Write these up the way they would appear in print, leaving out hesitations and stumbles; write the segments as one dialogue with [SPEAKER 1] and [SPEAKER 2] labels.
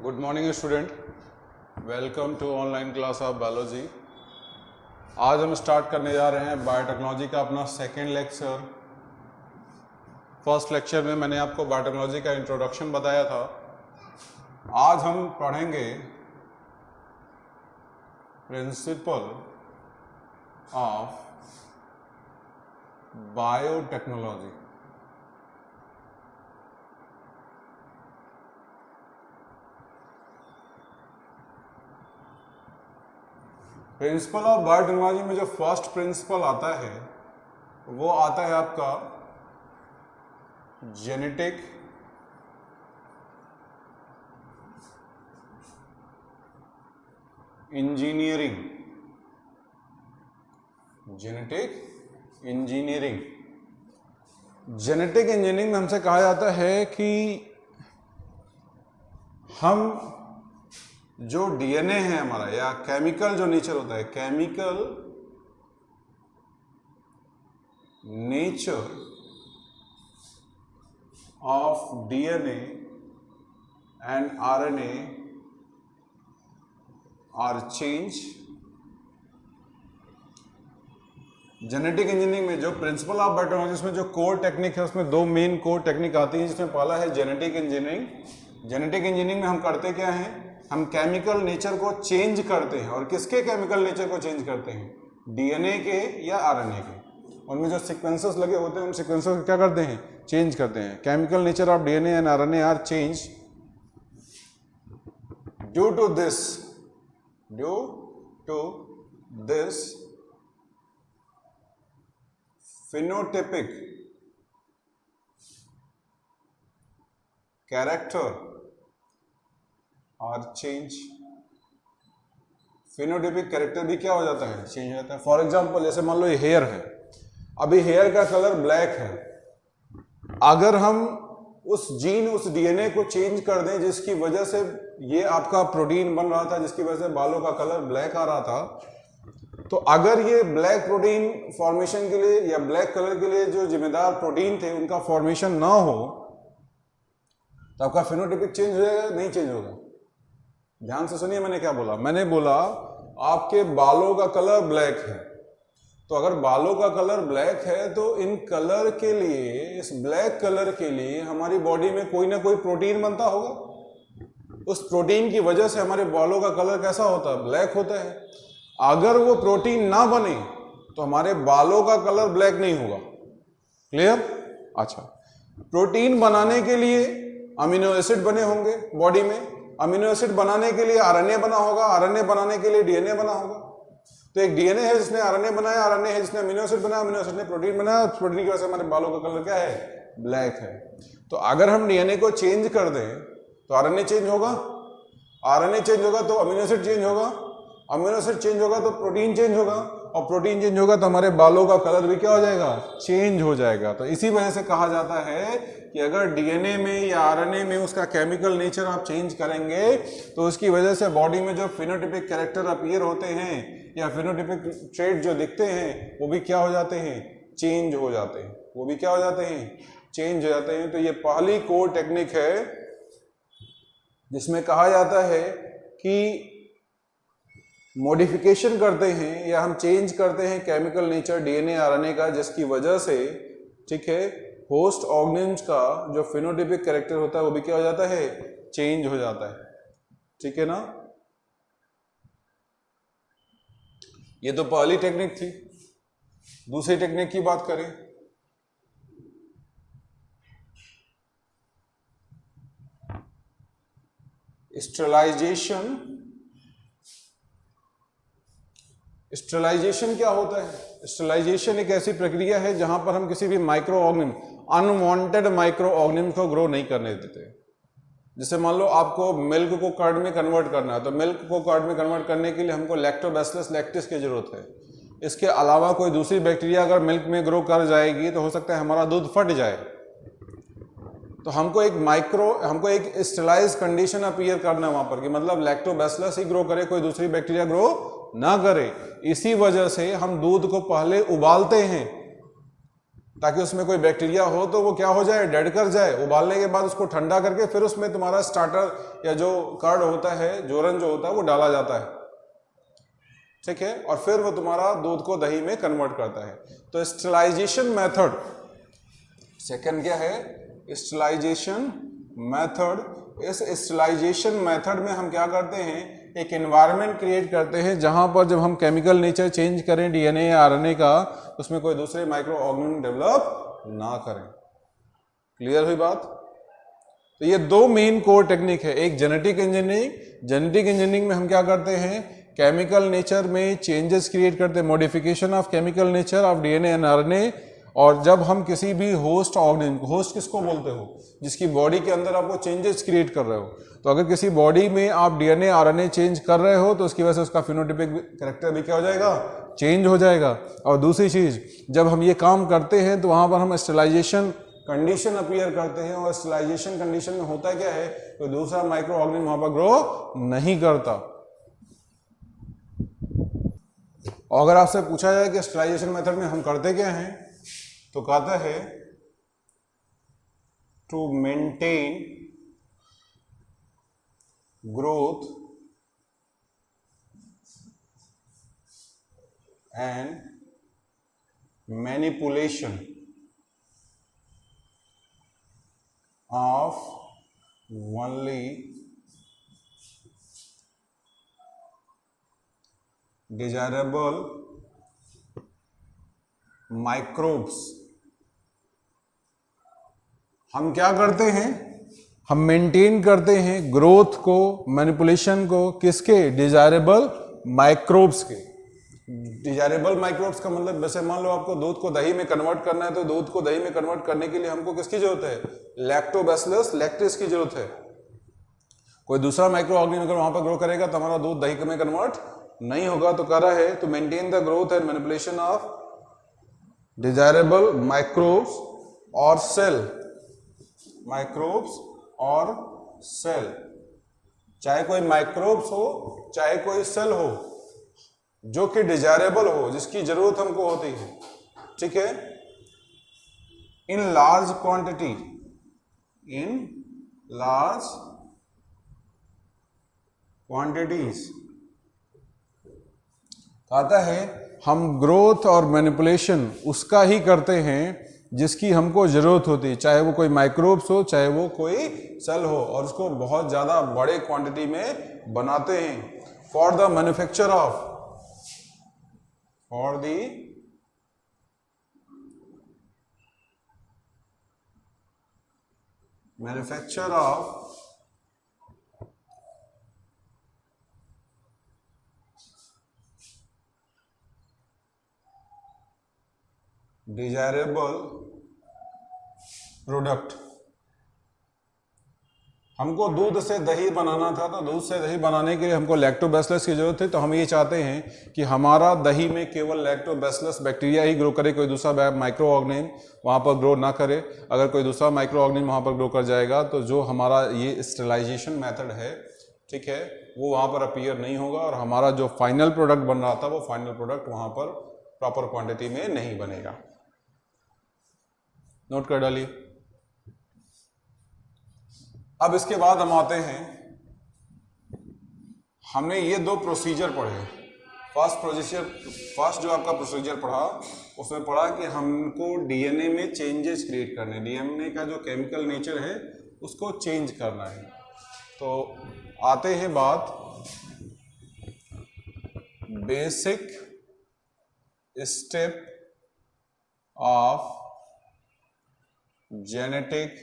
[SPEAKER 1] Good morning student, welcome to online class of biology. आज हम start करने जा रहे हैं बायोटेक्नोलॉजी का अपना सेकेंड लेक्चर। फर्स्ट लेक्चर में मैंने आपको बायोटेक्नोलॉजी का इंट्रोडक्शन बताया था। आज हम पढ़ेंगे principle of biotechnology. Principle of biotechnology में जो फर्स्ट प्रिंसिपल आता है वो आता है आपका जेनेटिक इंजीनियरिंग। जेनेटिक इंजीनियरिंग में हमसे कहा जाता है कि हम जो डीएनए है हमारा या केमिकल जो नेचर होता है, chemical nature of DNA and RNA are change. Genetic engineering में जो प्रिंसिपल ऑफ बायोटेक्नोलॉजी में जो कोर टेक्निक है उसमें दो मेन कोर टेक्निक आती है, जिसमें पहला है जेनेटिक इंजीनियरिंग। जेनेटिक इंजीनियरिंग में हम करते क्या हैं, हम केमिकल नेचर को चेंज करते हैं। और किसके केमिकल नेचर को चेंज करते हैं? डीएनए के या आरएनए के। उनमें जो सीक्वेंसेस लगे होते हैं उन सीक्वेंसेस को क्या करते हैं? चेंज करते हैं। Chemical nature of DNA and RNA are change due to this phenotypic character और चेंज। फिनोटाइपिक कैरेक्टर भी क्या हो जाता है? चेंज हो जाता है। फॉर एग्जांपल जैसे मान लो ये हेयर है, अभी हेयर का कलर ब्लैक है। अगर हम उस जीन उस डीएनए को चेंज कर दें जिसकी वजह से ये आपका प्रोटीन बन रहा था, जिसकी वजह से बालों का कलर ब्लैक आ रहा था, तो अगर ये ब्लैक प्रोटीन फॉर्मेशन के लिए या ब्लैक कलर के लिए जो जिम्मेदार प्रोटीन थे उनका फॉर्मेशन ना हो तो आपका फिनोटाइपिक चेंज हो जाएगा? नहीं चेंज होगा। ध्यान से सुनिए, मैंने क्या बोला। मैंने बोला आपके बालों का कलर ब्लैक है, तो अगर बालों का कलर ब्लैक है तो इन कलर के लिए, इस ब्लैक कलर के लिए हमारी बॉडी में कोई ना कोई प्रोटीन बनता होगा। उस प्रोटीन की वजह से हमारे बालों का कलर कैसा होता है? ब्लैक होता है। अगर वो प्रोटीन ना बने तो हमारे बालों का कलर ब्लैक नहीं होगा। क्लियर? अच्छा, प्रोटीन बनाने के लिए अमीनो एसिड बने होंगे बॉडी में, अमीनो एसिड बनाने के लिए आरएनए बना होगा, आरएनए बनाने के लिए डीएनए बना होगा। तो एक डीएनए है जिसने आरएनए बनाया, आरएनए है जिसने अमीनो एसिड बनाया, अमीनो एसिड ने प्रोटीन बनाया, प्रोटीन की वजह से हमारे बालों का कलर क्या है? ब्लैक है। तो अगर हम डीएनए को चेंज कर दें तो आरएनए चेंज होगा, आरएनए चेंज होगा तो अमीनो एसिड चेंज होगा, अमीनो एसिड चेंज होगा तो प्रोटीन चेंज होगा, और प्रोटीन चेंज होगा तो हमारे बालों का कलर भी क्या हो जाएगा? चेंज हो जाएगा। तो इसी वजह से कहा जाता है कि अगर डीएनए में या आरएनए में उसका केमिकल नेचर आप चेंज करेंगे तो उसकी वजह से बॉडी में जो फिनोटाइपिक कैरेक्टर अपीयर होते हैं या फिनोटाइपिक ट्रेट जो दिखते हैं वो भी क्या हो जाते हैं? चेंज हो जाते हैं। वो भी क्या हो जाते हैं? चेंज हो जाते हैं। तो ये पहली कोर टेक्निक है जिसमें कहा जाता है कि मॉडिफिकेशन करते हैं या हम चेंज करते हैं केमिकल नेचर डीएनए आरएनए का, जिसकी वजह से, ठीक है, होस्ट ऑर्गेनिम्स का जो फिनोटाइपिक कैरेक्टर होता है वो भी क्या हो जाता है? चेंज हो जाता है। ठीक है ना? ये तो पहली टेक्निक थी। दूसरी टेक्निक की बात करें, स्टेरिलाइजेशन। स्टेरिलाइजेशन क्या होता है? स्टेरिलाइजेशन एक ऐसी प्रक्रिया है जहां पर हम किसी भी micro organism, unwanted micro organism को ग्रो नहीं करने देते। जैसे मान लो आपको मिल्क को कर्ड में कन्वर्ट करना है, तो मिल्क को कर्ड में कन्वर्ट करने के लिए हमको लैक्टोबैसिलस लैक्टिस की जरूरत है। इसके अलावा कोई दूसरी बैक्टीरिया अगर मिल्क में ग्रो कर जाएगी तो हो सकता है हमारा दूध फट जाए। तो हमको एक स्टेरिलाइज कंडीशन अपीयर करना है वहां पर, कि मतलब लैक्टोबैसिलस ही ग्रो करे, कोई दूसरी बैक्टीरिया ग्रो ना करे। इसी वजह से हम दूध को पहले उबालते हैं ताकि उसमें कोई बैक्टीरिया हो तो वो क्या हो जाए, डेड कर जाए। उबालने के बाद उसको ठंडा करके फिर उसमें तुम्हारा स्टार्टर या जो कर्ड होता है, जोरन जो होता है, वो डाला जाता है, ठीक है, और फिर वो तुम्हारा दूध को दही में कन्वर्ट करता है। तो स्टरलाइजेशन मेथड, सेकंड क्या है, स्टरलाइजेशन मेथड। इस स्टरलाइजेशन मेथड में हम क्या करते हैं, एक एनवायरनमेंट क्रिएट करते हैं जहां पर जब हम केमिकल नेचर चेंज करें डीएनए या आरएनए का, उसमें कोई दूसरे माइक्रो ऑर्गेनिज्म डेवलप ना करें। क्लियर हुई बात? तो ये दो मेन कोर टेक्निक है, एक जेनेटिक इंजीनियरिंग। जेनेटिक इंजीनियरिंग में हम क्या करते हैं, केमिकल नेचर में चेंजेस क्रिएट करते हैं, modification of chemical nature of DNA and RNA. और जब हम किसी भी होस्ट ऑर्गेनिज्म, होस्ट किसको बोलते हो, जिसकी बॉडी के अंदर आप वो चेंजेस क्रिएट कर रहे हो, तो अगर किसी बॉडी में आप डीएनए आरएनए चेंज कर रहे हो तो उसकी वजह से उसका फिनोटाइपिक कैरेक्टर भी क्या हो जाएगा, चेंज हो जाएगा। और दूसरी चीज, जब हम ये काम करते हैं तो वहां पर हम स्टरलाइजेशन कंडीशन अपीयर करते हैं, और स्टरलाइजेशन कंडीशन में होता क्या है, तो दूसरा माइक्रो ऑर्गेनिज्म वहां पर ग्रो नहीं करता। और अगर आपसे पूछा जाए कि स्टरलाइजेशन मेथड में हम करते क्या हैं, तो कहता है to maintain growth and manipulation of only desirable microbes। हम क्या करते हैं, हम मेंटेन करते हैं ग्रोथ को, मैनिपुलेशन को, किसके, डिजायरेबल माइक्रोब्स के। डिजायरेबल माइक्रोब्स का मतलब, वैसे मान लो आपको दूध को दही में कन्वर्ट करना है, तो दूध को दही में कन्वर्ट करने के लिए हमको किसकी जरूरत है, लैक्टोबैसिलस लैक्टिस की जरूरत है। कोई दूसरा माइक्रो ऑर्गेनिज्म अगर वहां पर ग्रो करेगा तो हमारा दूध दही में कन्वर्ट नहीं होगा। तो कह रहा है to maintain the growth and manipulation of desirable microbes और सेल, माइक्रोब्स और सेल, चाहे कोई माइक्रोब्स हो चाहे कोई सेल हो, जो कि डिजायरेबल हो, जिसकी जरूरत हमको होती है, ठीक है, in large quantity, in large quantities. कहता है हम ग्रोथ और मैनिपुलेशन उसका ही करते हैं जिसकी हमको जरूरत होती है, चाहे वो कोई माइक्रोब्स हो चाहे वो कोई सेल हो, और उसको बहुत ज्यादा बड़े क्वांटिटी में बनाते हैं for the manufacture of, for the manufacture of desirable product। हमको दूध से दही बनाना था, तो दूध से दही बनाने के लिए हमको लैक्टोबैसिलस की जरूरत थी। तो हम ये चाहते हैं कि हमारा दही में केवल लैक्टोबैसिलस बैक्टीरिया ही ग्रो करे, कोई दूसरा माइक्रो ऑर्गेनिज्म वहाँ पर ग्रो ना करे। अगर कोई दूसरा माइक्रो ऑर्गेनिज्म वहाँ पर ग्रो कर जाएगा तो जो हमारा ये स्टरलाइजेशन मेथड है, ठीक है, वो वहाँ पर अपीयर नहीं होगा, और हमारा जो फाइनल प्रोडक्ट बन रहा था वो फाइनल प्रोडक्ट वहाँ पर प्रॉपर क्वान्टिटी में नहीं बनेगा। नोट कर डालिए। अब इसके बाद हम आते हैं, हमने ये दो प्रोसीजर पढ़े। फर्स्ट जो आपका प्रोसीजर पढ़ा उसमें पढ़ा कि हमको डीएनए में चेंजेस क्रिएट करने, डीएनए का जो केमिकल नेचर है उसको चेंज करना है। तो आते हैं बात basic step of genetic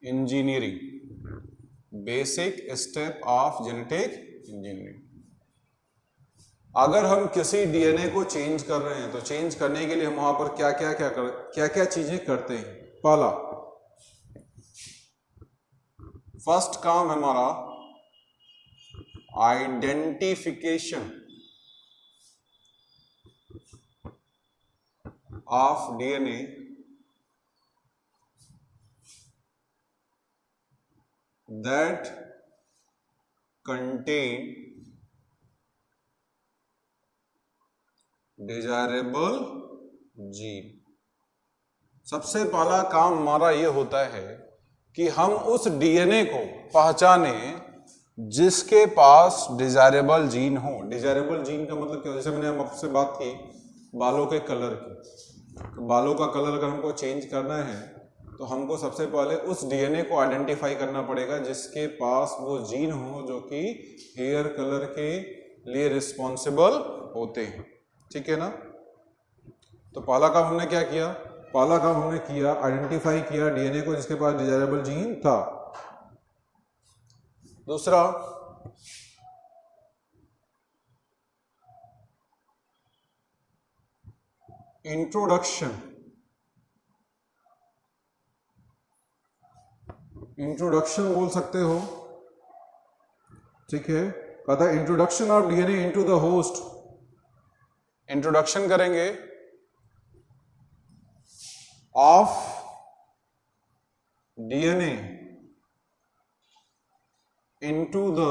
[SPEAKER 1] engineering, basic step of genetic engineering. अगर हम किसी डीएनए को चेंज कर रहे हैं तो चेंज करने के लिए हम वहां पर क्या क्या चीजें करते हैं। पहला, फर्स्ट काम हमारा identification of DNA that contain desirable gene. सबसे पहला काम हमारा ये होता है कि हम उस डीएनए को पहचाने जिसके पास डिजायरेबल जीन हो। डिजायरेबल जीन का मतलब क्या? जैसे मैंने आपसे बात की बालों के कलर की, तो बालों का कलर अगर हमको चेंज करना है तो हमको सबसे पहले उस डीएनए को आइडेंटिफाई करना पड़ेगा जिसके पास वो जीन हो जो कि हेयर कलर के लिए रिस्पॉन्सिबल होते हैं। ठीक है ना? तो पहला काम हमने क्या किया? पहला काम हमने किया आइडेंटिफाई किया डीएनए को जिसके पास डिजायरेबल जीन था। दूसरा, इंट्रोडक्शन। इंट्रोडक्शन बोल सकते हो। ठीक है, कहता है introduction of DNA into the host. Introduction करेंगे of DNA into the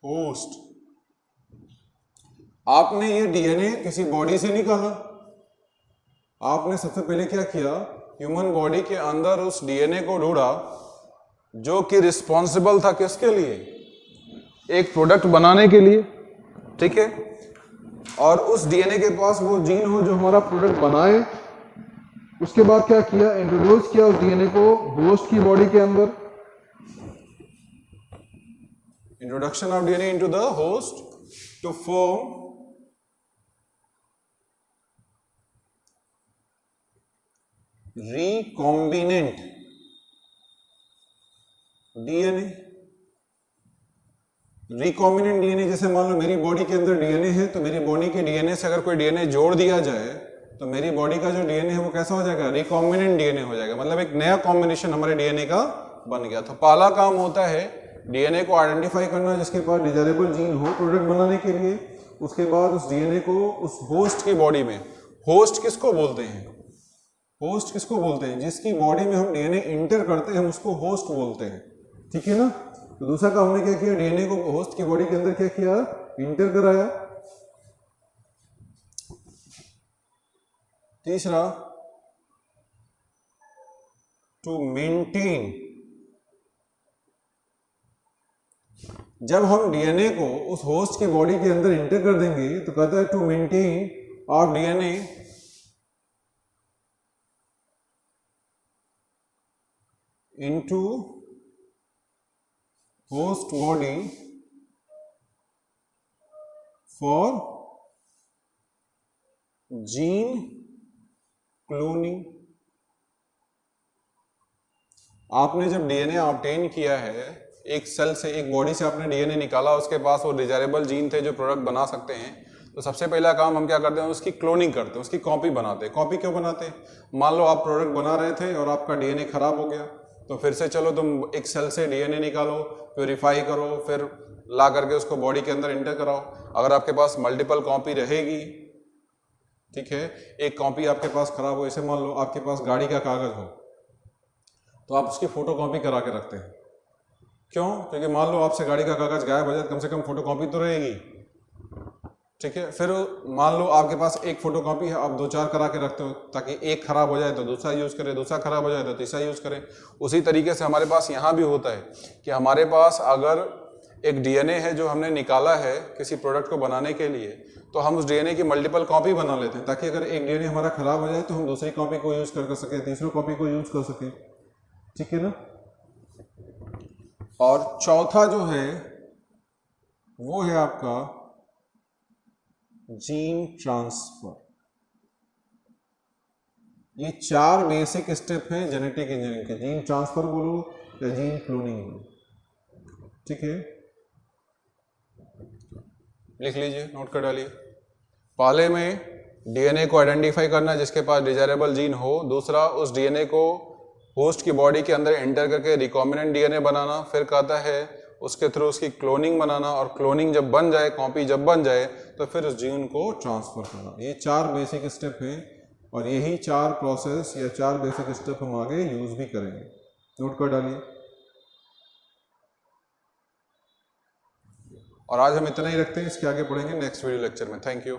[SPEAKER 1] host. आपने ये डीएनए किसी बॉडी से निकाला। आपने सबसे पहले क्या किया? ह्यूमन बॉडी के अंदर उस डीएनए को ढूंढा जो कि रिस्पॉन्सिबल था किसके लिए? एक प्रोडक्ट बनाने के लिए। ठीक है, और उस डीएनए के पास वो जीन हो जो हमारा प्रोडक्ट बनाए। उसके बाद क्या किया? इंट्रोड्यूस किया उस डीएनए को होस्ट की बॉडी के अंदर। Introduction of DNA into the host to form recombinant DNA. Recombinant DNA जैसे मान लो मेरी बॉडी के अंदर डीएनए है, तो मेरी बॉडी के डीएनए से अगर कोई डीएनए जोड़ दिया जाए तो मेरी बॉडी का जो डीएनए है वो कैसा हो जाएगा? रिकॉम्बिनेंट डीएनए हो जाएगा। मतलब एक नया कॉम्बिनेशन हमारे डीएनए का बन गया। तो पहला काम होता है डीएनए को आइडेंटिफाई करना जिसके पास डिजायरेबल जीन हो प्रोडक्ट बनाने के लिए। उसके बाद उस डीएनए को उस होस्ट की बॉडी में, होस्ट किसको बोलते हैं? होस्ट किसको बोलते हैं? जिसकी बॉडी में हम डीएनए इंटर करते हैं हम उसको होस्ट बोलते हैं। ठीक है ना? तो दूसरा काम हमने क्या किया? डीएनए को होस्ट की बॉडी के अंदर क्या किया? इंटर कराया। तीसरा, टू मेंटेन। जब हम डीएनए को उस होस्ट की बॉडी के अंदर इंटर कर देंगे तो कहता है to maintain our DNA into host body for gene cloning. आपने जब डीएनए ऑब्टेन किया है, एक सेल से, एक बॉडी से आपने डीएनए निकाला, उसके पास वो डिजायरेबल जीन थे जो प्रोडक्ट बना सकते हैं, तो सबसे पहला काम हम क्या करते हैं? उसकी क्लोनिंग करते हैं, उसकी कॉपी बनाते हैं। कॉपी क्यों बनाते हैं? मान लो आप प्रोडक्ट बना रहे थे और आपका डीएनए खराब हो गया, तो फिर से चलो तुम एक सेल से डीएनए निकालो, प्योरीफाई करो, फिर ला करके उसको बॉडी के अंदर इंटर कराओ। अगर आपके पास मल्टीपल कॉपी रहेगी, ठीक है, एक कॉपी आपके पास खराब हो, ऐसे मान लो आपके पास गाड़ी का कागज हो तो आप उसकी फोटो कॉपी करा के रखते हैं। क्यों? क्योंकि मान लो आपसे गाड़ी का कागज गायब हो जाए, कम से कम फोटो कॉपी तो रहेगी। ठीक है, फिर मान लो आपके पास एक फोटो कॉपी है, आप 2-4 करा के रखते हो ताकि एक खराब हो जाए तो दूसरा यूज करें, दूसरा खराब हो जाए तो तीसरा यूज करें। उसी तरीके से हमारे पास यहाँ भी होता है कि हमारे पास अगर एक डीएनए है जो हमने निकाला है किसी प्रोडक्ट को बनाने के लिए, तो हम उस डीएनए की मल्टीपल कॉपी बना लेते हैं ताकि अगर एक डीएनए हमारा खराब हो जाए तो हम दूसरी कॉपी को यूज कर सकें, तीसरी कॉपी को यूज कर सकें। ठीक है ना? और चौथा जो है वो है आपका जीन ट्रांसफर। ये 4 बेसिक स्टेप हैं जेनेटिक इंजीनियरिंग के। जीन ट्रांसफर बोलो या जीन क्लोनिंग बोलो। ठीक है, लिख लीजिए, नोट कर डालिए। पहले में डीएनए को आइडेंटिफाई करना जिसके पास डिजायरेबल जीन हो। दूसरा, उस डीएनए को होस्ट की बॉडी के अंदर एंटर करके रिकॉम्बिनेंट डीएनए बनाना। फिर कहता है उसके थ्रू उसकी क्लोनिंग बनाना, और क्लोनिंग जब बन जाए, कॉपी जब बन जाए, तो फिर उस जीन को ट्रांसफर करना। ये 4 बेसिक स्टेप हैं और यही 4 प्रोसेस या 4 बेसिक स्टेप हम आगे यूज भी करेंगे। नोट कर डालिए। और आज हम इतना ही रखते हैं, इसके आगे पढ़ेंगे नेक्स्ट वीडियो लेक्चर में। Thank you.